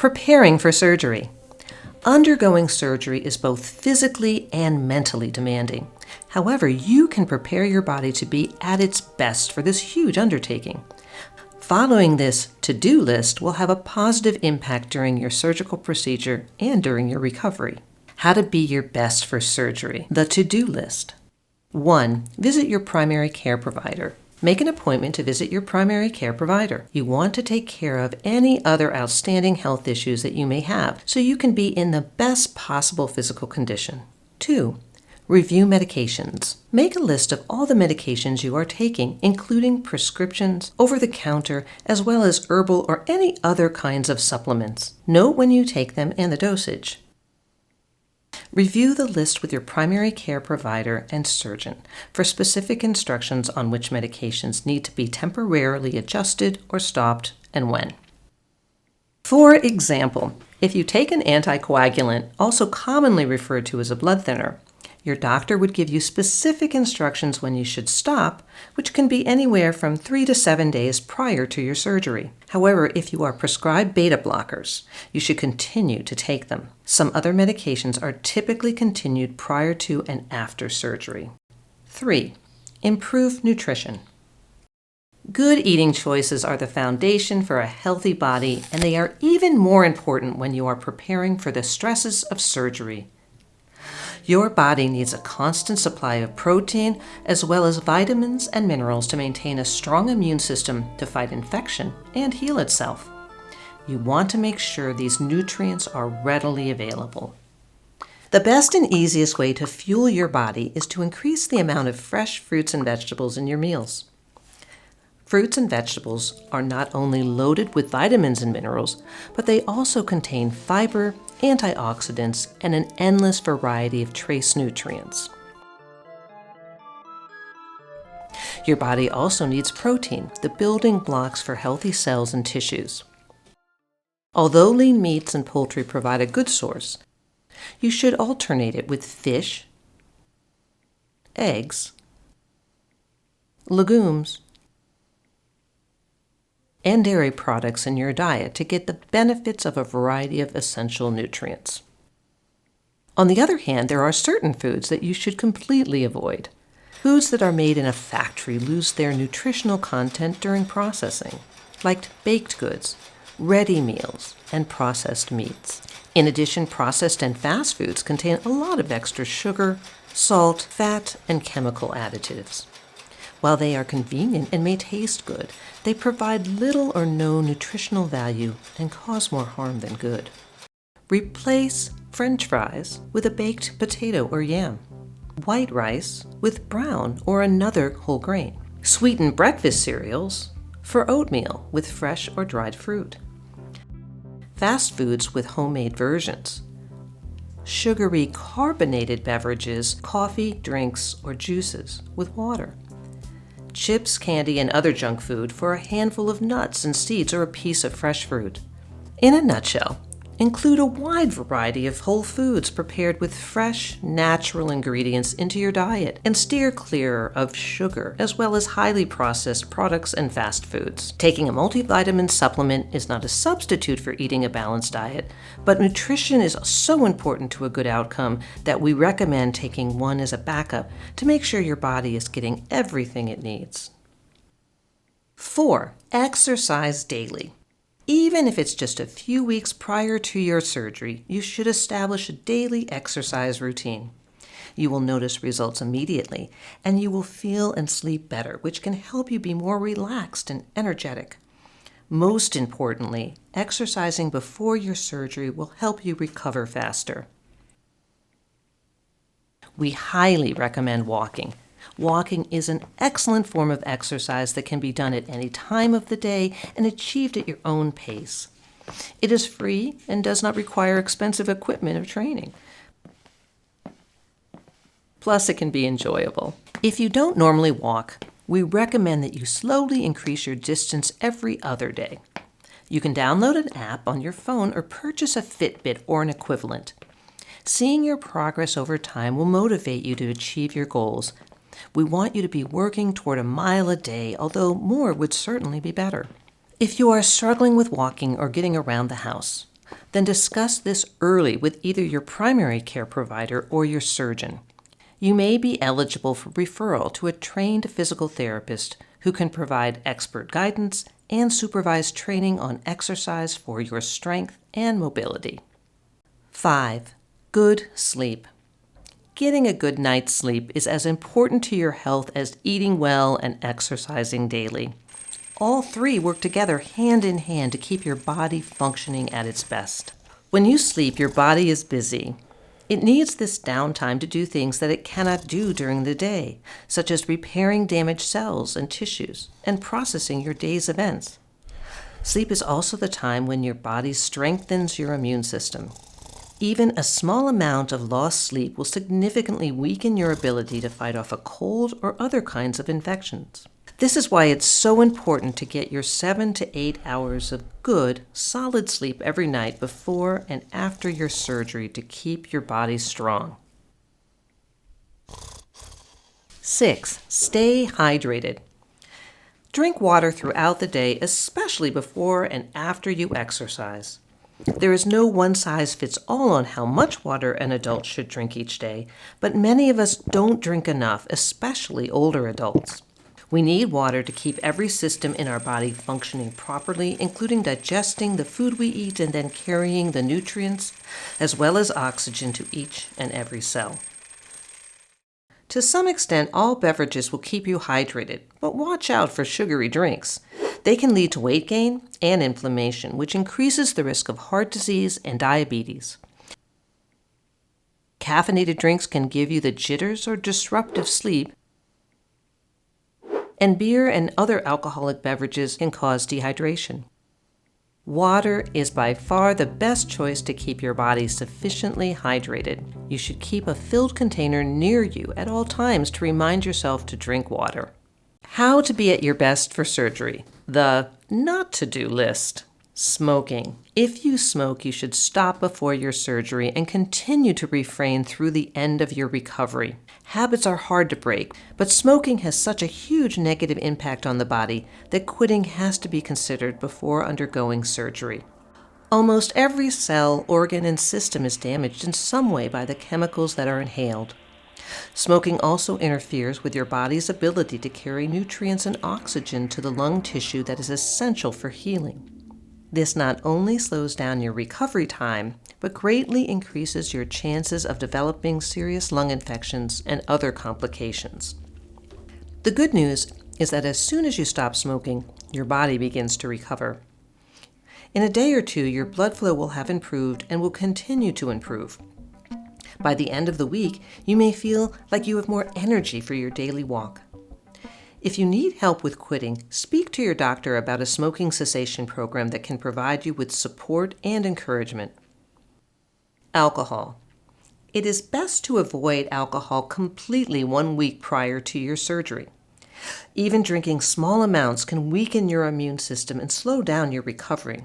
Preparing for surgery. Undergoing surgery is both physically and mentally demanding. However, you can prepare your body to be at its best for this huge undertaking. Following this to-do list will have a positive impact during your surgical procedure and during your recovery. How to be your best for surgery. The to-do list. 1. Visit your primary care provider. Make an appointment to visit your primary care provider. You want to take care of any other outstanding health issues that you may have so you can be in the best possible physical condition. 2. Review medications. Make a list of all the medications you are taking, including prescriptions, over-the-counter, as well as herbal or any other kinds of supplements. Note when you take them and the dosage. Review the list with your primary care provider and surgeon for specific instructions on which medications need to be temporarily adjusted or stopped and when. For example, if you take an anticoagulant, also commonly referred to as a blood thinner, your doctor would give you specific instructions when you should stop, which can be anywhere from 3 to 7 days prior to your surgery. However, if you are prescribed beta blockers, you should continue to take them. Some other medications are typically continued prior to and after surgery. 3. Improve nutrition. Good eating choices are the foundation for a healthy body, and they are even more important when you are preparing for the stresses of surgery. Your body needs a constant supply of protein as well as vitamins and minerals to maintain a strong immune system to fight infection and heal itself. You want to make sure these nutrients are readily available. The best and easiest way to fuel your body is to increase the amount of fresh fruits and vegetables in your meals. Fruits and vegetables are not only loaded with vitamins and minerals, but they also contain fiber, antioxidants, and an endless variety of trace nutrients. Your body also needs protein, the building blocks for healthy cells and tissues. Although lean meats and poultry provide a good source, you should alternate it with fish, eggs, legumes, and dairy products in your diet to get the benefits of a variety of essential nutrients. On the other hand, there are certain foods that you should completely avoid. Foods that are made in a factory lose their nutritional content during processing, like baked goods, ready meals, and processed meats. In addition, processed and fast foods contain a lot of extra sugar, salt, fat, and chemical additives. While they are convenient and may taste good, they provide little or no nutritional value and cause more harm than good. Replace French fries with a baked potato or yam, white rice with brown or another whole grain, sweeten breakfast cereals for oatmeal with fresh or dried fruit, fast foods with homemade versions, sugary carbonated beverages, coffee, drinks, or juices with water, chips, candy, and other junk food for a handful of nuts and seeds or a piece of fresh fruit. In a nutshell, include a wide variety of whole foods prepared with fresh, natural ingredients into your diet and steer clear of sugar as well as highly processed products and fast foods. Taking a multivitamin supplement is not a substitute for eating a balanced diet, but nutrition is so important to a good outcome that we recommend taking one as a backup to make sure your body is getting everything it needs. 4. Exercise daily. Even if it's just a few weeks prior to your surgery, you should establish a daily exercise routine. You will notice results immediately, and you will feel and sleep better, which can help you be more relaxed and energetic. Most importantly, exercising before your surgery will help you recover faster. We highly recommend walking. Walking is an excellent form of exercise that can be done at any time of the day and achieved at your own pace. It is free and does not require expensive equipment or training. Plus, it can be enjoyable. If you don't normally walk, we recommend that you slowly increase your distance every other day. You can download an app on your phone or purchase a Fitbit or an equivalent. Seeing your progress over time will motivate you to achieve your goals. We want you to be working toward a mile a day, although more would certainly be better. If you are struggling with walking or getting around the house, Then discuss this early with either your primary care provider or your surgeon. You may be eligible for referral to a trained physical therapist who can provide expert guidance and supervised training on exercise for your strength and mobility. 5. Good sleep. Getting a good night's sleep is as important to your health as eating well and exercising daily. All three work together hand in hand to keep your body functioning at its best. When you sleep, your body is busy. It needs this downtime to do things that it cannot do during the day, such as repairing damaged cells and tissues and processing your day's events. Sleep is also the time when your body strengthens your immune system. Even a small amount of lost sleep will significantly weaken your ability to fight off a cold or other kinds of infections. This is why it's so important to get your 7 to 8 hours of good, solid sleep every night before and after your surgery to keep your body strong. 6. Stay hydrated. Drink water throughout the day, especially before and after you exercise. There is no one-size-fits-all on how much water an adult should drink each day, but many of us don't drink enough, especially older adults. We need water to keep every system in our body functioning properly, including digesting the food we eat and then carrying the nutrients, as well as oxygen to each and every cell. To some extent, all beverages will keep you hydrated, but watch out for sugary drinks. They can lead to weight gain and inflammation, which increases the risk of heart disease and diabetes. Caffeinated drinks can give you the jitters or disruptive sleep, and beer and other alcoholic beverages can cause dehydration. Water is by far the best choice to keep your body sufficiently hydrated. You should keep a filled container near you at all times to remind yourself to drink water. How to be at your best for surgery. The not to do list. Smoking. If you smoke, you should stop before your surgery and continue to refrain through the end of your recovery. Habits are hard to break, but smoking has such a huge negative impact on the body that quitting has to be considered before undergoing surgery. Almost every cell, organ, and system is damaged in some way by the chemicals that are inhaled. Smoking also interferes with your body's ability to carry nutrients and oxygen to the lung tissue that is essential for healing. This not only slows down your recovery time, but greatly increases your chances of developing serious lung infections and other complications. The good news is that as soon as you stop smoking, your body begins to recover. In a day or two, your blood flow will have improved and will continue to improve. By the end of the week, you may feel like you have more energy for your daily walk. If you need help with quitting, speak to your doctor about a smoking cessation program that can provide you with support and encouragement. Alcohol. It is best to avoid alcohol completely 1 week prior to your surgery. Even drinking small amounts can weaken your immune system and slow down your recovery.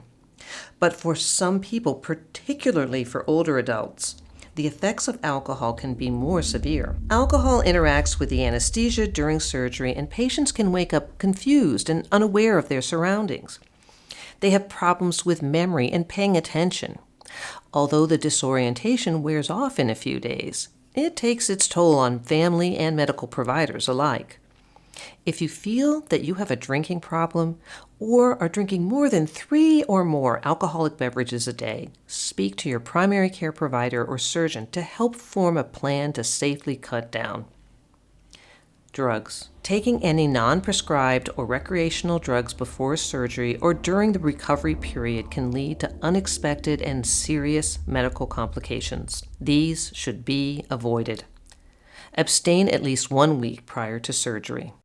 But for some people, particularly for older adults, the effects of alcohol can be more severe. Alcohol interacts with the anesthesia during surgery, and patients can wake up confused and unaware of their surroundings. They have problems with memory and paying attention. Although the disorientation wears off in a few days, it takes its toll on family and medical providers alike. If you feel that you have a drinking problem or are drinking more than 3 or more alcoholic beverages a day, speak to your primary care provider or surgeon to help form a plan to safely cut down. Drugs. Taking any non-prescribed or recreational drugs before surgery or during the recovery period can lead to unexpected and serious medical complications. These should be avoided. Abstain at least 1 week prior to surgery.